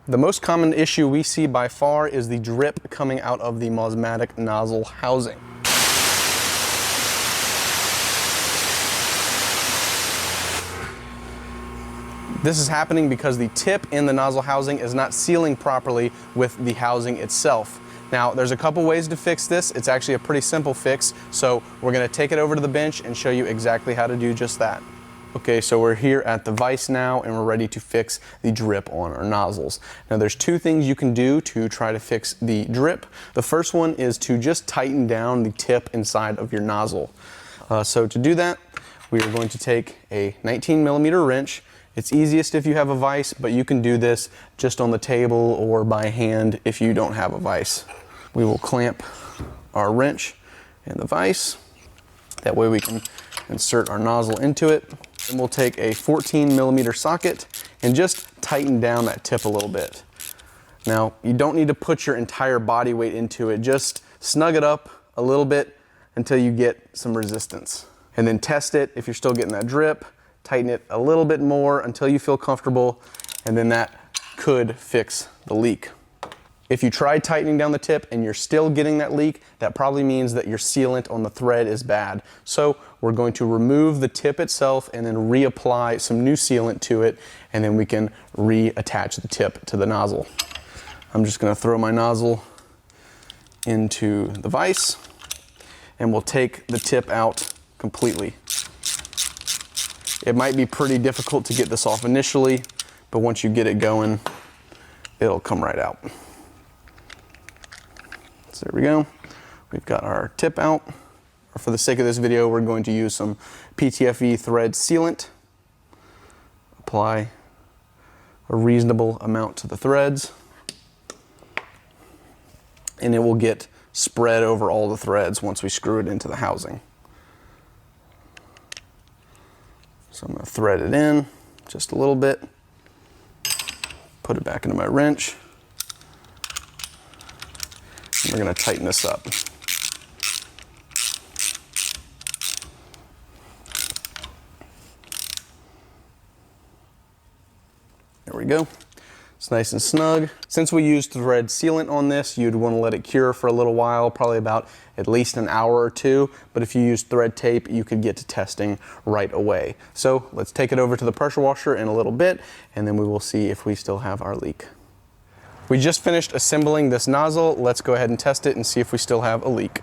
The most common issue we see by far is the drip coming out of the Mosmatic nozzle housing. This is happening because the tip in the nozzle housing is not sealing properly with the housing itself. Now, there's a couple ways to fix this. It's actually a pretty simple fix, so we're gonna take it over to the bench and show you exactly how to do just that. Okay, so we're here at the vise now and we're ready to fix the drip on our nozzles. Now, there's two things you can do to try to fix the drip. The first one is to just tighten down the tip inside of your nozzle. So to do that, we are going to take a 19mm wrench. It's easiest if you have a vise, but you can do this just on the table or by hand if you don't have a vise. We will clamp our wrench in the vise. That way we can insert our nozzle into it. And we'll take a 14mm socket and just tighten down that tip a little bit. Now, you don't need to put your entire body weight into it. Just snug it up a little bit until you get some resistance. And then test it. If you're still getting that drip, tighten it a little bit more until you feel comfortable, and then that could fix the leak. If you try tightening down the tip and you're still getting that leak, that probably means that your sealant on the thread is bad. So we're going to remove the tip itself and then reapply some new sealant to it, and then we can reattach the tip to the nozzle. I'm just gonna throw my nozzle into the vise, and we'll take the tip out completely. It might be pretty difficult to get this off initially, but once you get it going, it'll come right out. So there we go. We've got our tip out. For the sake of this video, we're going to use some PTFE thread sealant. Apply a reasonable amount to the threads, and it will get spread over all the threads once we screw it into the housing. So I'm going to thread it in just a little bit, put it back into my wrench, and we're going to tighten this up. There we go. It's nice and snug. Since we used thread sealant on this, you'd want to let it cure for a little while, probably about at least an hour or two. But if you use thread tape, you could get to testing right away. So let's take it over to the pressure washer in a little bit, and then we will see if we still have our leak. We just finished assembling this nozzle. Let's go ahead and test it and see if we still have a leak.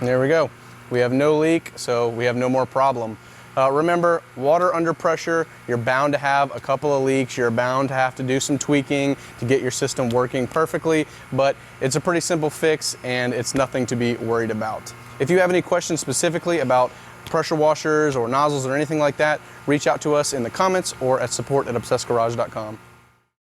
There we go. We have no leak, so we have no more problem. Remember, water under pressure, you're bound to have a couple of leaks. You're bound to have to do some tweaking to get your system working perfectly, but it's a pretty simple fix and it's nothing to be worried about. If you have any questions specifically about pressure washers or nozzles or anything like that, reach out to us in the comments or at support@obsessedgarage.com.